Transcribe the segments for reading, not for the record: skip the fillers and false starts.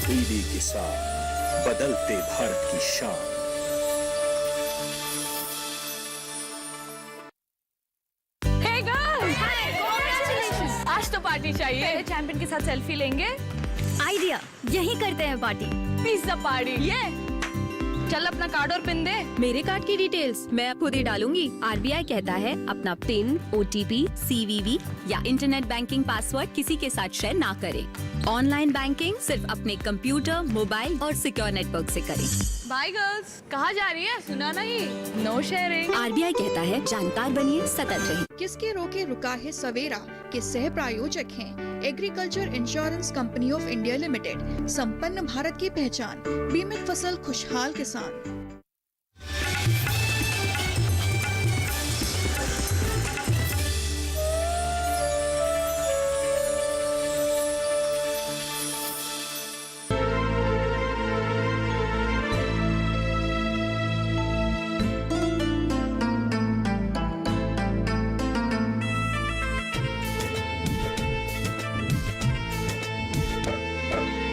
दीदी किसान, बदलते भारत की शान। Hey girls! Hi! Congratulations! आज तो पार्टी चाहिए। पहले चैंपियन के साथ सेल्फी लेंगे। आइडिया, यही करते हैं पार्टी। Pizza party. ये चल अपना कार्ड और पिन दे। मेरे कार्ड की डिटेल्स मैं खुद ही डालूंगी। आरबीआई कहता है अपना पिन, ओटीपी, सीवीवी या इंटरनेट बैंकिंग पासवर्ड किसी के साथ शेयर ना करें। ऑनलाइन बैंकिंग सिर्फ अपने कंप्यूटर, मोबाइल और सिक्योर नेटवर्क से करें। Bye girls. कहाँ जा रही है? सुना नहीं। No sharing. आरबीआई कहता है जानकार बनिए, सतर्क रहें। किसके रोके रुका है सवेरा के सह प्रायोजक हैं agriculture insurance company of India limited. संपन्न भारत की पहचान, बीमित फसल, खुशहाल किसान।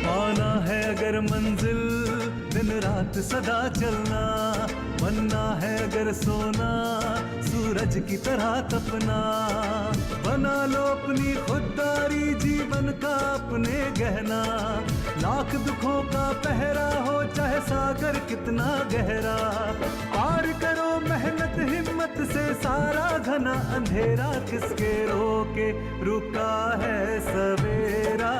पाना है अगर मंजिल, दिन रात सदा चलना, बनना है अगर सोना, सूरज की तरह तपना। बना लो अपनी खुददारी, जीवन का अपने गहना। लाख दुखों का पहरा हो, चाहे सागर कितना गहरा। पार करो मेहनत हिम्मत से सारा घना अंधेरा। किसके रोके रुका है सवेरा,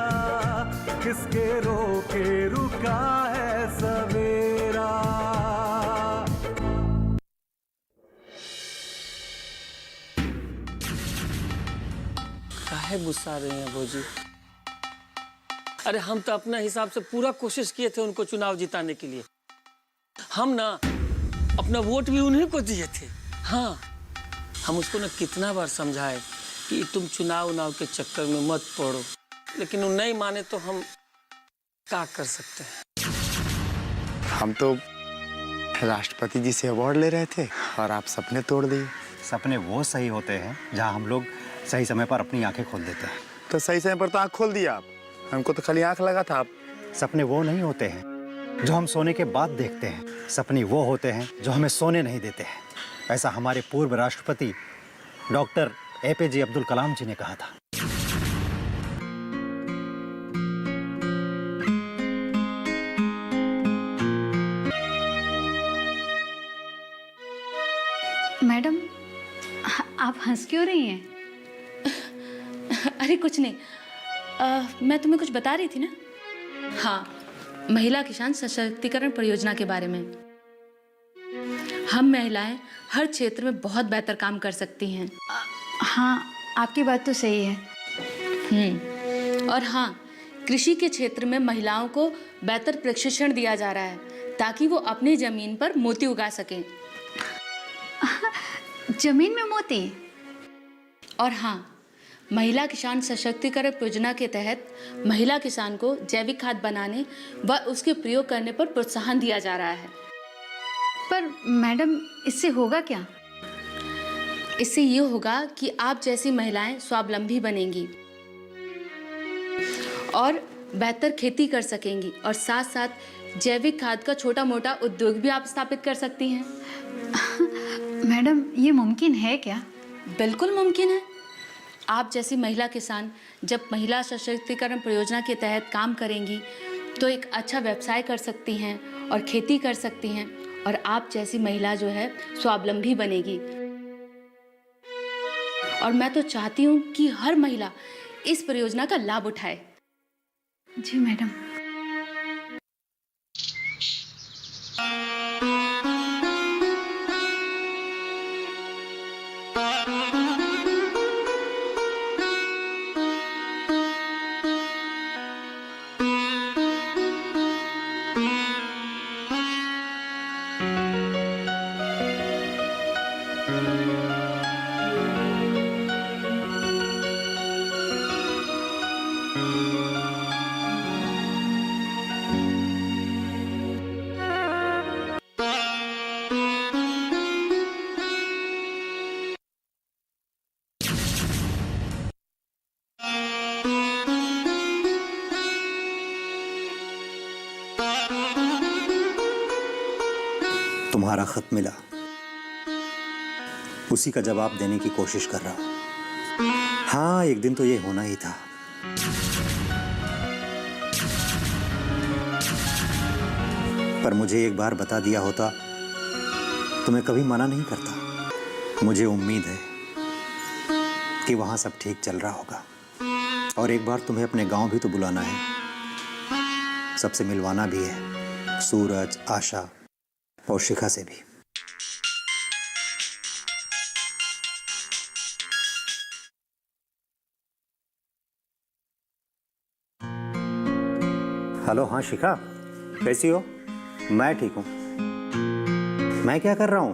किसके रोके रुका है सवेरा। काहे गुस्सा रहे हैं भौजी? अरे हम तो अपने हिसाब से पूरा कोशिश किए थे उनको चुनाव जिताने के लिए। हम ना अपना वोट भी उन्हीं को दिए थे। हाँ, हम उसको ना कितना बार समझाए कि तुम चुनाव के चक्कर में मत पड़ो, लेकिन वो नहीं माने तो हम क्या कर सकते हैं। हम तो राष्ट्रपति जी से अवार्ड ले रहे थे और आप सपने तोड़ दिए। सपने वो सही होते हैं जहां हम लोग सही समय पर अपनी आंखें खोल देते हैं। तो सही समय पर तो आँख खोल दिया आप, हमको तो खाली आँख लगा था। आप सपने वो नहीं होते हैं जो हम सोने के बाद देखते हैं, सपने वो होते हैं जो हमें सोने नहीं देते हैं। ऐसा हमारे पूर्व राष्ट्रपति डॉक्टर एपीजे अब्दुल कलाम जी ने कहा था। मैडम, आप हंस क्यों रही हैं? अरे कुछ नहीं, मैं तुम्हें कुछ बता रही थी ना। हाँ, महिला किसान सशक्तिकरण परियोजना के बारे में। हम महिलाएं हर क्षेत्र में बहुत बेहतर काम कर सकती हैं। हाँ, आपकी बात तो सही है। और हाँ, कृषि के क्षेत्र में महिलाओं को बेहतर प्रशिक्षण दिया जा रहा है ताकि वो अपनी जमीन पर मोती उगा सकें। जमीन में मोती? और हाँ, महिला किसान सशक्तिकरण योजना के तहत महिला किसान को जैविक खाद बनाने व उसके प्रयोग करने पर प्रोत्साहन दिया जा रहा है। पर मैडम, इससे होगा क्या? इससे ये होगा कि आप जैसी महिलाएं स्वावलंबी बनेंगी और बेहतर खेती कर सकेंगी, और साथ साथ जैविक खाद का छोटा मोटा उद्योग भी आप स्थापित कर सकती हैं। मैडम, ये मुमकिन है क्या? बिल्कुल मुमकिन है। आप जैसी महिला किसान जब महिला सशक्तिकरण परियोजना के तहत काम करेंगी तो एक अच्छा व्यवसाय कर सकती हैं और खेती कर सकती हैं, और आप जैसी महिला जो है स्वावलंबी बनेगी। और मैं तो चाहती हूँ कि हर महिला इस परियोजना का लाभ उठाए। जी मैडम। तुम्हारा खत मिला, उसी का जवाब देने की कोशिश कर रहा हूं। हाँ, एक दिन तो ये होना ही था। पर मुझे एक बार बता दिया होता तो मैं कभी मना नहीं करता। मुझे उम्मीद है कि वहां सब ठीक चल रहा होगा। और एक बार तुम्हें अपने गांव भी तो बुलाना है, सबसे मिलवाना भी है, सूरज, आशा और शिखा से भी। हेलो, हाँ शिखा, कैसी हो? मैं ठीक हूं। मैं क्या कर रहा हूं?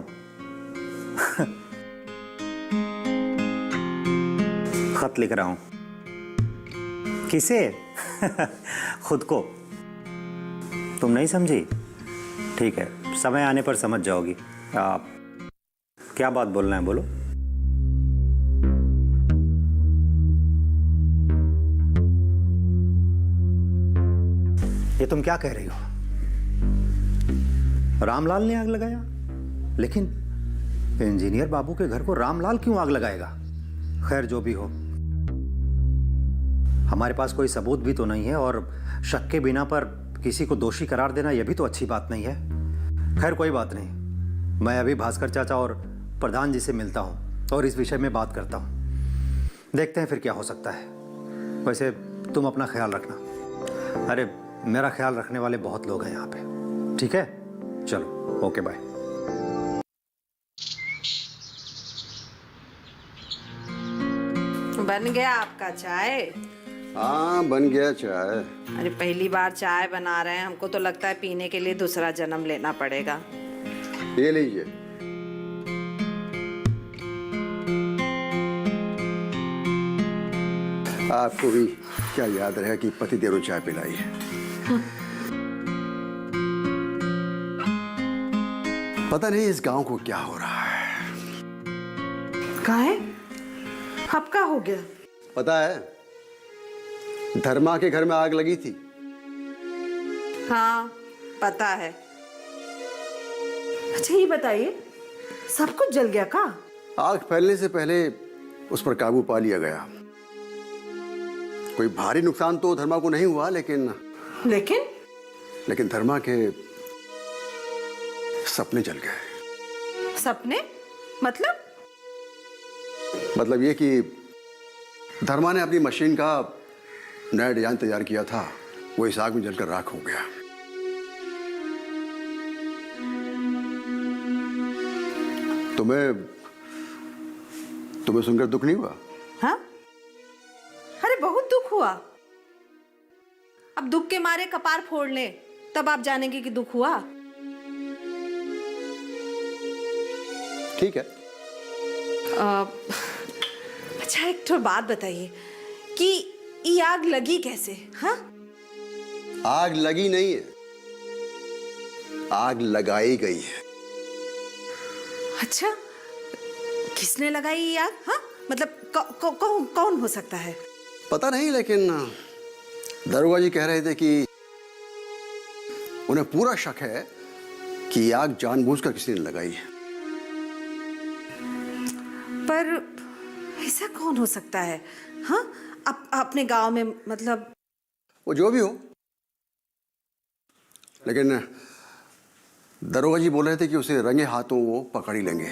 खत लिख रहा हूं। किसे? खुद को। तुम नहीं समझी? ठीक है, समय आने पर समझ जाओगी। क्या बात बोलना है, बोलो। ये तुम क्या कह रही हो? रामलाल ने आग लगाया? लेकिन इंजीनियर बाबू के घर को रामलाल क्यों आग लगाएगा? खैर, जो भी हो, हमारे पास कोई सबूत भी तो नहीं है और शक के बिना पर किसी को दोषी करार देना यह भी तो अच्छी बात नहीं है। खैर, कोई बात नहीं, मैं अभी भास्कर चाचा और प्रधान जी से मिलता हूं और इस विषय में बात करता हूं। देखते हैं फिर क्या हो सकता है। वैसे तुम अपना ख्याल रखना। अरे, मेरा ख्याल रखने वाले बहुत लोग हैं यहाँ पे। ठीक है, चलो, ओके, बाय। बन गया आपका चाय? हाँ, बन गया चाय। अरे, पहली बार चाय बना रहे हैं, हमको तो लगता है पीने के लिए दूसरा जन्म लेना पड़ेगा। ये लीजिए। आपको भी क्या याद रहे कि पति देव चाय पिलाई है। पता नहीं इस गांव को क्या हो रहा है। काहे? आपका हो गया? पता है, धर्मा के घर में आग लगी थी। हाँ, पता है। अच्छा, ये बताइए, सब कुछ जल गया का? आग फैलने से पहले उस पर काबू पा लिया गया। कोई भारी नुकसान तो धर्मा को नहीं हुआ, लेकिन धर्मा के सपने जल गए। सपने? मतलब ये कि धर्मा ने अपनी मशीन का नया डिजाइन तैयार किया था, वो इस आग में जलकर राख हो गया। तुम्हें सुनकर दुख नहीं हुआ? हाँ? अरे, बहुत दुख हुआ। अब दुख के मारे कपार फोड़ ले, तब आप जानेंगे कि दुख हुआ। ठीक है। अच्छा, एक तो बात बताइए कि ये आग लगी कैसे? हाँ? आग लगी नहीं है, आग लगाई गई है। अच्छा, किसने लगाई ये आग? हाँ, मतलब कौन हो सकता है? पता नहीं, लेकिन दरोगा जी कह रहे थे कि उन्हें पूरा शक है कि ये आग जानबूझकर किसी ने लगाई है। पर ऐसा कौन हो सकता है? हाँ, अपने गांव में, मतलब वो जो भी हो, लेकिन दरोगा जी बोल रहे थे कि उसे रंगे हाथों वो पकड़ ही लेंगे।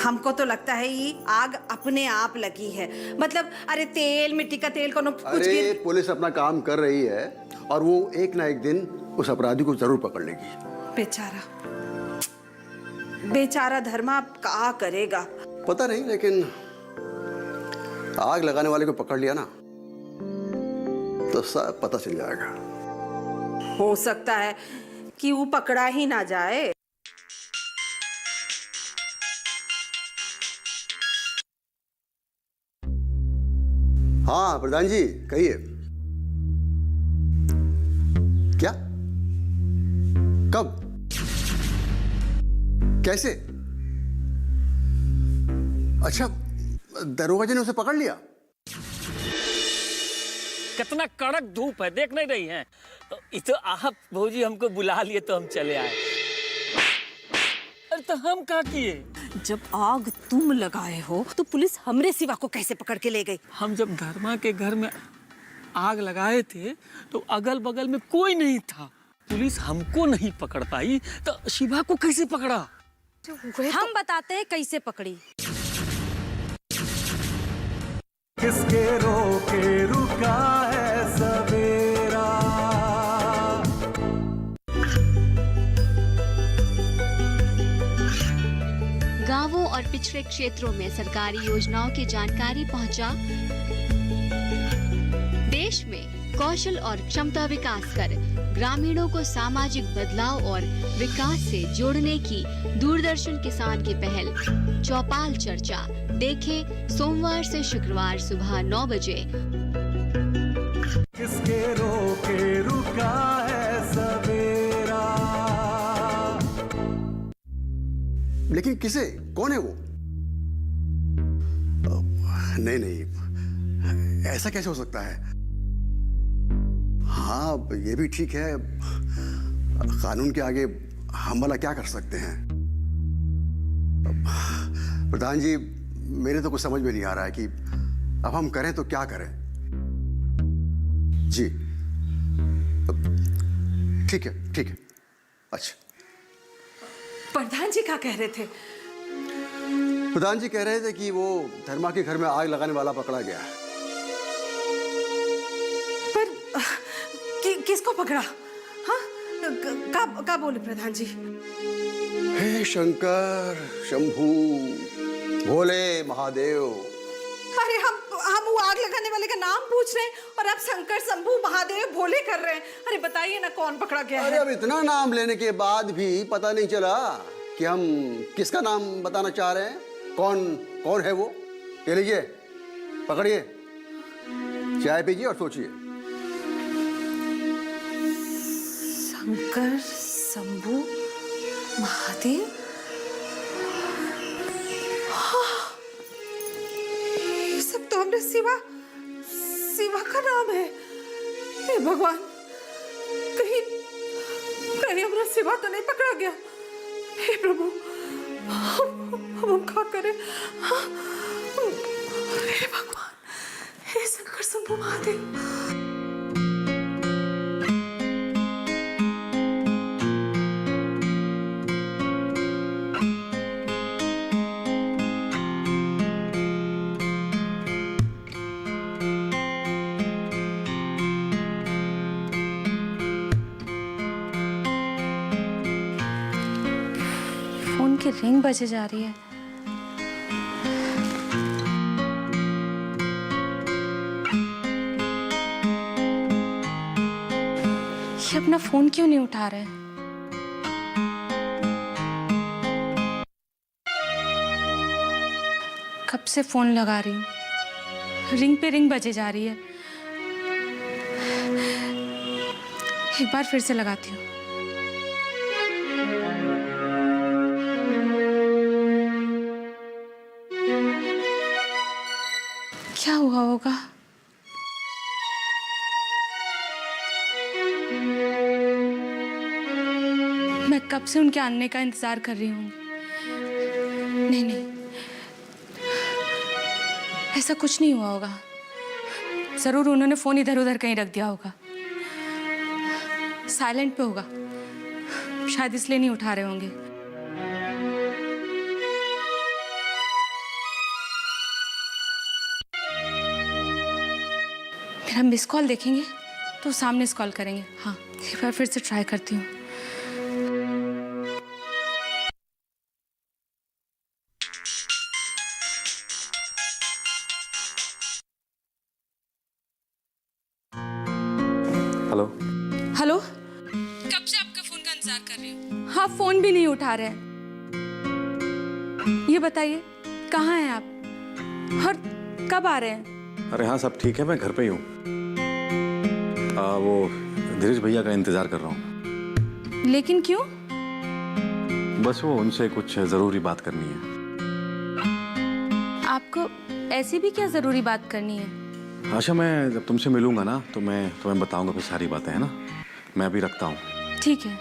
हमको तो लगता है ये आग अपने आप लगी है। मतलब, अरे तेल, मिट्टी का तेल, अरे पुलिस अपना काम कर रही है और वो एक ना एक दिन उस अपराधी को जरूर पकड़ लेगी। बेचारा धर्मा क्या करेगा? पता नहीं, लेकिन आग लगाने वाले को पकड़ लिया ना तो सब पता चल जाएगा। हो सकता है कि वो पकड़ा ही ना जाए। हाँ प्रधान जी, कहिए। क्या? कब? कैसे? अच्छा, दरोगा जी ने उसे पकड़ लिया? कितना कड़क धूप है, देख नहीं रही हैं? तो आप भौजी हमको बुला लिए तो हम चले आए। अरे तो हम क्या किए? जब आग तुम लगाए हो तो पुलिस हमरे सिवा को कैसे पकड़ के ले गई? हम जब धर्मा के घर में आग लगाए थे तो अगल बगल में कोई नहीं था, पुलिस हमको नहीं पकड़ पाई तो शिवा को कैसे पकड़ा? हम बताते हैं कैसे पकड़ी। किसके रोके रुका है सवेरा। गांवों और पिछड़े क्षेत्रों में सरकारी योजनाओं की जानकारी पहुंचा। देश में कौशल और क्षमता विकास कर ग्रामीणों को सामाजिक बदलाव और विकास से जोड़ने की दूरदर्शन किसान की पहल चौपाल चर्चा देखें सोमवार से शुक्रवार सुबह 9 बजे। किसके रोके रुका है सवेरा। लेकिन किसे? कौन है वो? नहीं, ऐसा कैसे हो सकता है? हाँ, ये भी ठीक है, कानून के आगे हम भला क्या कर सकते हैं? प्रधान जी, मेरे तो कुछ समझ में नहीं आ रहा है कि अब हम करें तो क्या करें। जी ठीक है। अच्छा, प्रधान जी क्या कह रहे थे? प्रधान जी कह रहे थे कि वो धर्मा के घर में आग लगाने वाला पकड़ा गया है। पर किसको पकड़ा? हाँ, का बोले प्रधान जी? हे शंकर, शंभू, भोले महादेव। अरे हम वो आग लगाने वाले का नाम पूछ रहे हैं और आप शंकर, शंभू, महादेव, भोले कर रहे हैं। अरे बताइए ना कौन पकड़ा गया है? अरे अब इतना नाम लेने के बाद भी पता नहीं चला कि हम किसका नाम बताना चाह रहे हैं। कौन है वो? ये लीजिए, पकड़िए, चाय पीजिए और सोचिए। शंकर, शंभू, महादेव। हाँ, ये सब तो हमने शिवा का नाम है। हे भगवान, कहीं हमारा शिवा तो नहीं पकड़ा गया? हे प्रभु, हम क्या करें? हाँ, हे भगवान, हे शंकर, शंभू, महादेव। फोन की रिंग बजे जा रही है। ये अपना फोन क्यों नहीं उठा रहे? कब से फोन लगा रही हूँ, रिंग पे रिंग बजे जा रही है। एक बार फिर से लगाती हूँ। क्या हुआ होगा? मैं कब से उनके आने का इंतजार कर रही हूँ। नहीं, ऐसा कुछ नहीं हुआ होगा। जरूर उन्होंने फोन इधर उधर कहीं रख दिया होगा, साइलेंट पे होगा, शायद इसलिए नहीं उठा रहे होंगे। मेरा मिस कॉल देखेंगे तो सामने से कॉल करेंगे। हाँ, एक बार फिर से ट्राई करती हूँ। हेलो, कब से आपका फोन का इंतजार कर रही हूँ। हाँ, फोन भी नहीं उठा रहे हैं। ये बताइए कहाँ हैं आप और कब आ रहे हैं? अरे हाँ, सब ठीक है, मैं घर पे ही हूँ। वो धीरज भैया का इंतजार कर रहा हूँ। लेकिन क्यों? बस वो उनसे कुछ जरूरी बात करनी है। आपको ऐसी भी क्या जरूरी बात करनी है? आशा, मैं जब तुमसे मिलूंगा ना तो मैं तुम्हें बताऊंगा फिर सारी बातें, है ना? मैं अभी रखता हूँ। ठीक है।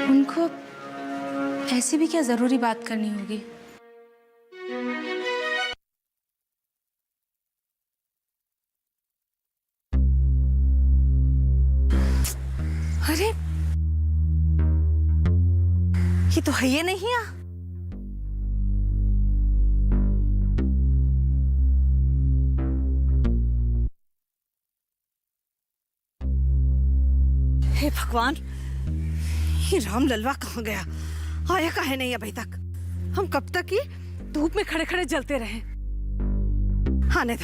उनको ऐसी भी क्या जरूरी बात करनी होगी? अरे ये तो है ये नहीं है। हे भगवान, ये राम ललवा कहाँ गया? आया काहे नहीं अभी तक? हम कब तक ही धूप में खड़े खड़े जलते रहे? आने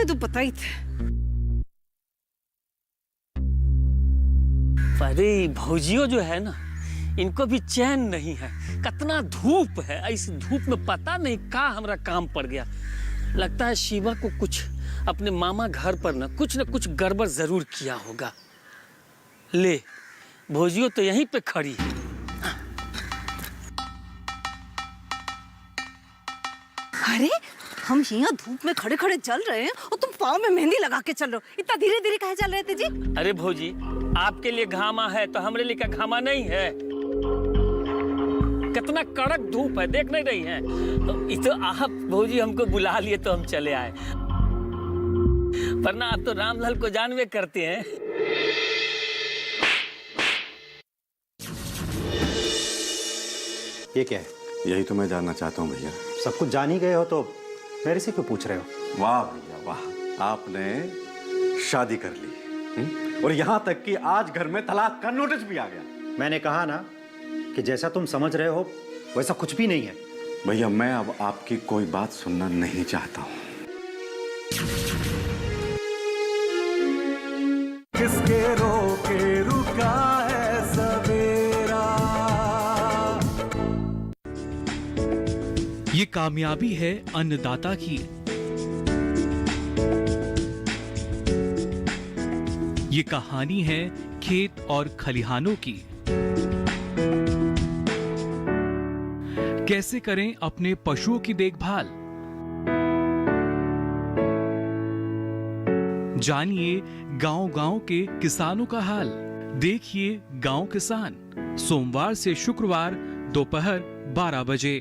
दो, पता ही थे। अरे भौजियो जो है ना, इनको भी चैन नहीं है। कितना धूप है, इस धूप में पता नहीं का हमरा काम पड़ गया। लगता है शिवा को कुछ अपने मामा घर पर ना कुछ गड़बड़ जरूर किया होगा। ले, भौजियो तो यहीं पे खड़ी है। अरे हम यहाँ धूप में खड़े खड़े चल रहे हैं और तुम पाँव में मेहंदी लगा के चल रहे हो। इतना धीरे धीरे काहे चल रहे थे जी? अरे भौजी, आपके लिए घामा है तो हमारे लिए क्या घामा नहीं है? कितना कड़क धूप है, देख नहीं रही हैं? तो आप भौजी हमको बुला लिए तो हम चले आए, वरना आप तो रामलाल को जानवे करते हैं। ये क्या है? यही तो मैं जानना चाहता हूँ भैया। सब कुछ जान ही गए हो तो मेरे से क्यों पूछ रहे हो? वाह भैया वाह, आपने शादी कर ली और यहाँ तक कि आज घर में तलाक का नोटिस भी आ गया। मैंने कहा ना कि जैसा तुम समझ रहे हो वैसा कुछ भी नहीं है। भैया मैं अब आपकी कोई बात सुनना नहीं चाहता हूँ। किसके रोके रुका है सवेरा। ये कामयाबी है अन्नदाता की। ये कहानी है खेत और खलिहानों की। कैसे करें अपने पशुओं की देखभाल, जानिए गांव-गांव के किसानों का हाल। देखिए गांव किसान, सोमवार से शुक्रवार दोपहर 12 बजे,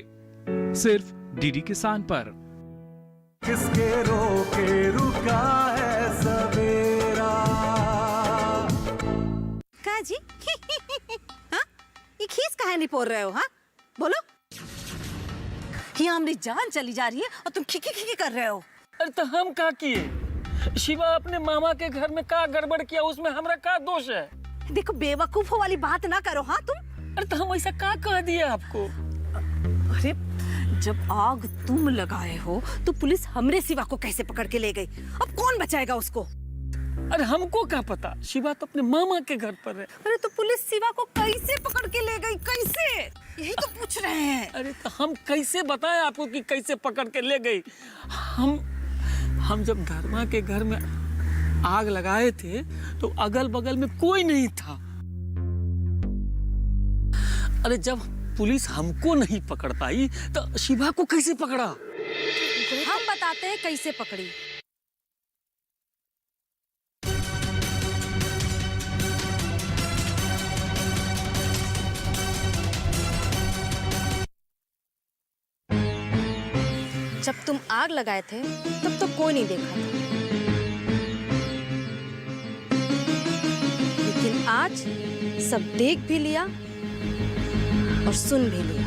सिर्फ डीडी किसान पर। किसके रोके रुका है सवेरा। कहा जी? हाँ? ये खीस काहे नहीं पोर रहे हो? हाँ बोलो। यहाँ हमारी जान चली जा रही है और तुम खिकी खिकी कर रहे हो। अरे तो हम क्या किए? शिवा अपने मामा के घर में क्या गड़बड़ किया, उसमें हमरा क्या दोष है? देखो बेवकूफों वाली बात ना करो। हाँ तुम। अरे तो हम ऐसा क्या कह दिए आपको? अरे जब आग तुम लगाए हो तो पुलिस हमरे शिवा को कैसे पकड़ के ले गई? अब कौन बचाएगा उसको? अरे हमको क्या पता, शिवा तो अपने मामा के घर पर है। अरे तो पुलिस शिवा को कैसे पकड़ के ले गई? कैसे? यही तो पूछ रहे हैं। अरे तो हम कैसे बताएं आपको कि कैसे पकड़ के ले गई? हम जब धर्मा के घर में आग लगाए थे तो अगल बगल में कोई नहीं था। अरे जब पुलिस हमको नहीं पकड़ पाई तो शिवा को कैसे पकड़ा? हम बताते हैं कैसे पकड़ी। जब तुम आग लगाए थे तब तो कोई नहीं देखा था, लेकिन आज सब देख भी लिया और सुन भी लिया।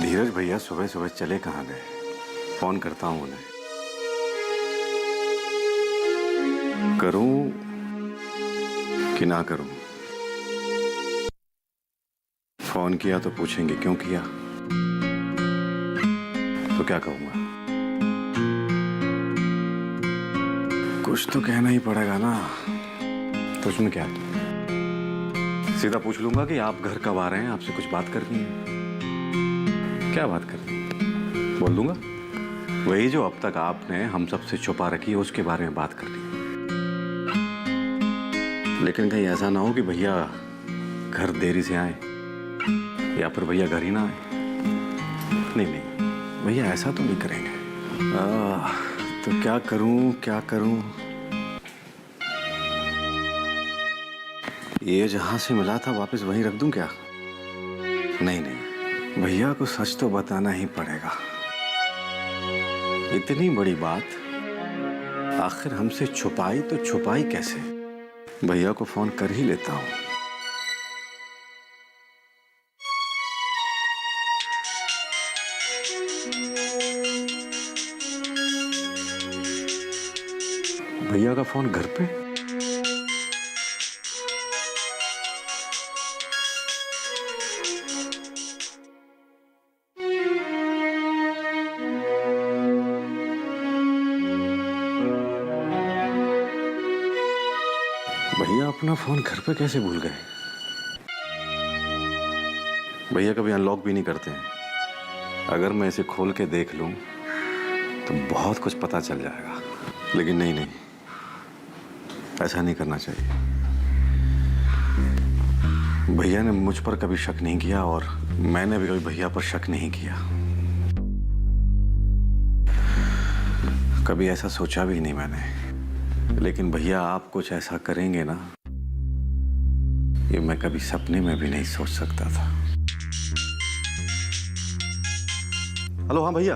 धीरज भैया सुबह सुबह चले कहाँ गए? फोन करता हूं उन्हें। करूं कि ना करूं? फोन किया तो पूछेंगे क्यों किया, तो क्या कहूंगा? कुछ तो कहना ही पड़ेगा ना। तो उसमें क्या, सीधा पूछ लूंगा कि आप घर कब आ रहे हैं, आपसे कुछ बात करनी है। क्या बात करनी है बोल दूंगा। वही जो अब तक आपने हम सबसे छुपा रखी है, उसके बारे में बात करनी है। लेकिन कहीं ऐसा ना हो कि भैया घर देरी से आए या फिर भैया घर ही ना आए। नहीं नहीं भैया, ऐसा तो नहीं करेंगे। तो क्या करूं क्या करूं? ये जहां से मिला था वापस वहीं रख दूं क्या? नहीं नहीं, भैया को सच तो बताना ही पड़ेगा। इतनी बड़ी बात आखिर हमसे छुपाई तो छुपाई कैसे? भैया को फोन कर ही लेता हूं। भैया का फोन घर पे? भैया अपना फोन घर पे कैसे भूल गए? भैया कभी अनलॉक भी नहीं करते हैं। अगर मैं इसे खोल के देख लूं तो बहुत कुछ पता चल जाएगा। लेकिन नहीं नहीं, ऐसा नहीं करना चाहिए। भैया ने मुझ पर कभी शक नहीं किया और मैंने भी कभी भैया पर शक नहीं किया। कभी ऐसा सोचा भी नहीं मैंने। लेकिन भैया आप कुछ ऐसा करेंगे ना, ये मैं कभी सपने में भी नहीं सोच सकता था। हेलो, हाँ भैया।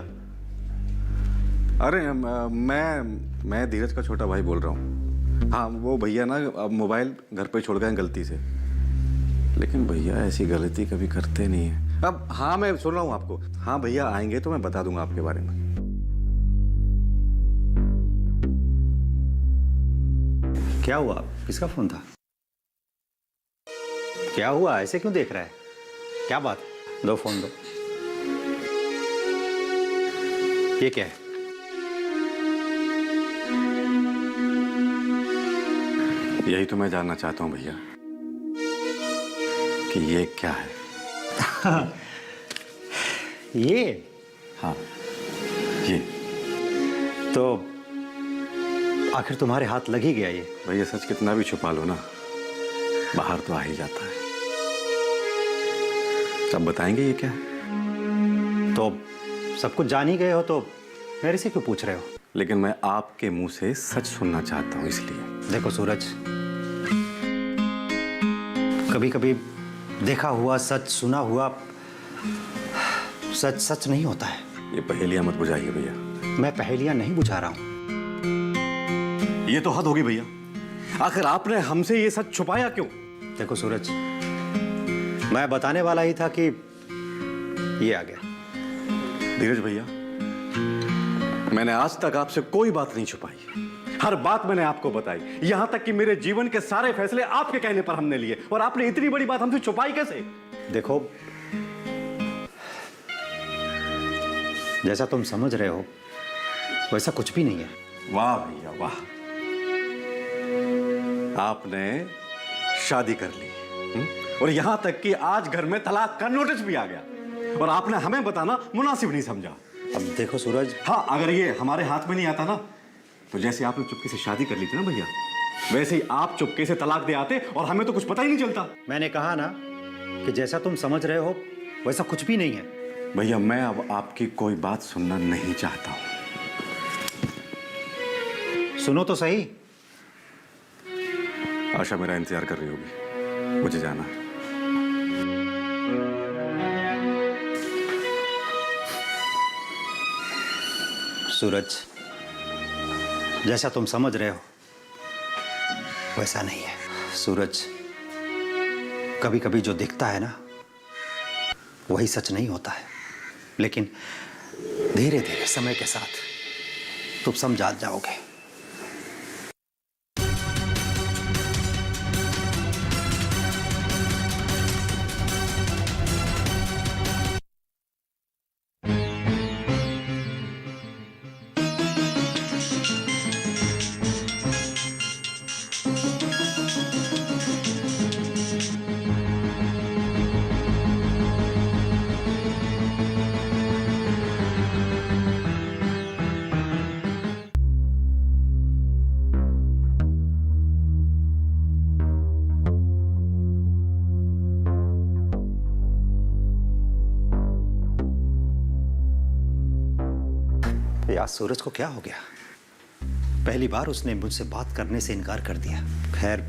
अरे मैं धीरज का छोटा भाई बोल रहा हूँ। हाँ वो भैया ना अब मोबाइल घर पे छोड़ गए गलती से। लेकिन भैया ऐसी गलती कभी करते नहीं है। अब हाँ मैं सुन रहा हूँ आपको। हाँ भैया आएंगे तो मैं बता दूंगा आपके बारे में। क्या हुआ? किसका फोन था? क्या हुआ? ऐसे क्यों देख रहा है? क्या बात? दो फोन दो। ये क्या है? यही तो मैं जानना चाहता हूं भैया कि ये क्या है। ये? हाँ ये। तो आखिर तुम्हारे हाथ लग ही गया ये। भैया सच कितना भी छुपा लो ना, बाहर तो आ ही जाता है। सब बताएंगे ये क्या है? तो सब कुछ जान ही गए हो तो मेरे से क्यों पूछ रहे हो? लेकिन मैं आपके मुंह से सच सुनना चाहता हूं इसलिए। देखो सूरज, कभी कभी देखा हुआ सच, सुना हुआ सच सच नहीं होता है। ये पहेलियां मत बुझाइए भैया। मैं पहेलियां नहीं बुझा रहा हूं। ये तो हद होगी भैया। आखिर आपने हमसे ये सच छुपाया क्यों? देखो सूरज, मैं बताने वाला ही था कि ये आ गया। धीरज भैया, मैंने आज तक आपसे कोई बात नहीं छुपाई। हर बात मैंने आपको बताई। यहां तक कि मेरे जीवन के सारे फैसले आपके कहने पर हमने लिए, और आपने इतनी बड़ी बात हमसे छुपाई कैसे? देखो, जैसा तुम समझ रहे हो वैसा कुछ भी नहीं है। वाह भैया वाह, आपने शादी कर ली और यहां तक कि आज घर में तलाक का नोटिस भी आ गया, और आपने हमें बताना मुनासिब नहीं समझा। अब देखो सूरज, हाँ अगर ये हमारे हाथ में नहीं आता ना, तो जैसे आपने चुपके से शादी कर ली थी ना भैया, वैसे ही आप चुपके से तलाक दे आते और हमें तो कुछ पता ही नहीं चलता। मैंने कहा ना कि जैसा तुम समझ रहे हो वैसा कुछ भी नहीं है। भैया मैं अब आपकी कोई बात सुनना नहीं चाहता हूं। सुनो तो सही। आशा मेरा इंतजार कर रही होगी, मुझे जाना है। सूरज, जैसा तुम समझ रहे हो वैसा नहीं है। सूरज, कभी कभी जो दिखता है ना वही सच नहीं होता है, लेकिन धीरे धीरे समय के साथ तुम समझा जाओगे। आज सूरज को क्या हो गया? पहली बार उसने मुझसे बात करने से इनकार कर दिया। खैर,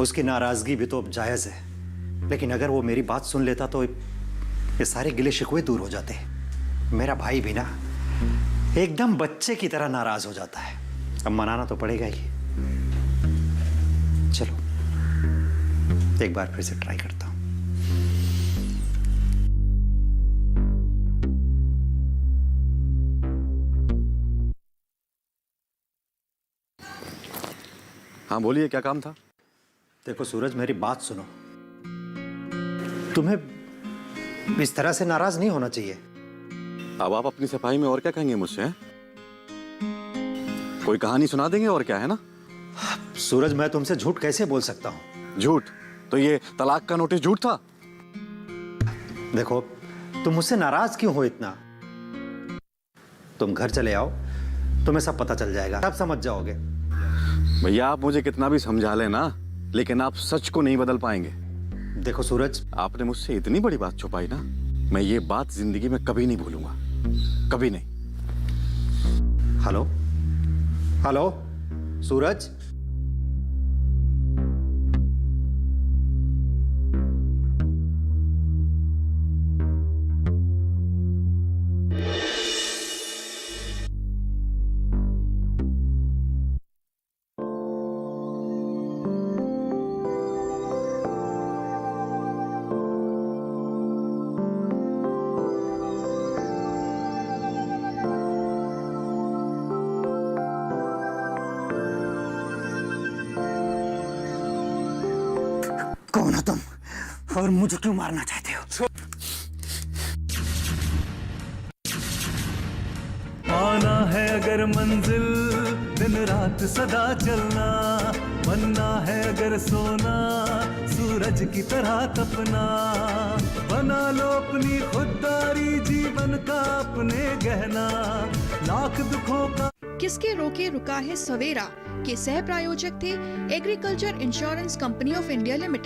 उसकी नाराजगी भी तो अब जायज है, लेकिन अगर वो मेरी बात सुन लेता तो ये सारे गिले शिकवे दूर हो जाते। मेरा भाई भी ना एकदम बच्चे की तरह नाराज हो जाता है। अब मनाना तो पड़ेगा ही। चलो एक बार फिर से ट्राई करता हूं। हाँ बोलिए, क्या काम था? देखो सूरज, मेरी बात सुनो। तुम्हें इस तरह से नाराज नहीं होना चाहिए। अब आप अपनी सफाई में और क्या कहेंगे मुझसे? हैं? कोई कहानी सुना देंगे और क्या, है ना? सूरज, मैं तुमसे झूठ कैसे बोल सकता हूँ? झूठ? तो ये तलाक का नोटिस झूठ था? देखो, तुम मुझसे नाराज क्यों हो इतना? तुम घर चले आओ, तुम्हें सब पता चल जाएगा, सब समझ जाओगे। भैया आप मुझे कितना भी समझा लेना, लेकिन आप सच को नहीं बदल पाएंगे। देखो सूरज, आपने मुझसे इतनी बड़ी बात छुपाई ना, मैं ये बात जिंदगी में कभी नहीं भूलूंगा, कभी नहीं। हेलो हेलो सूरज, कौन हो तुम और मुझे क्यों मारना चाहते हो? आना है अगर मंजिल, दिन रात सदा चलना, बनना है अगर सोना, सूरज की तरह तपना, बना लो अपनी खुददारी, जीवन का अपने गहना, लाख दुखों का। किसके रोके रुका है सवेरा के सह प्रायोजक थे agriculture insurance company of India limited.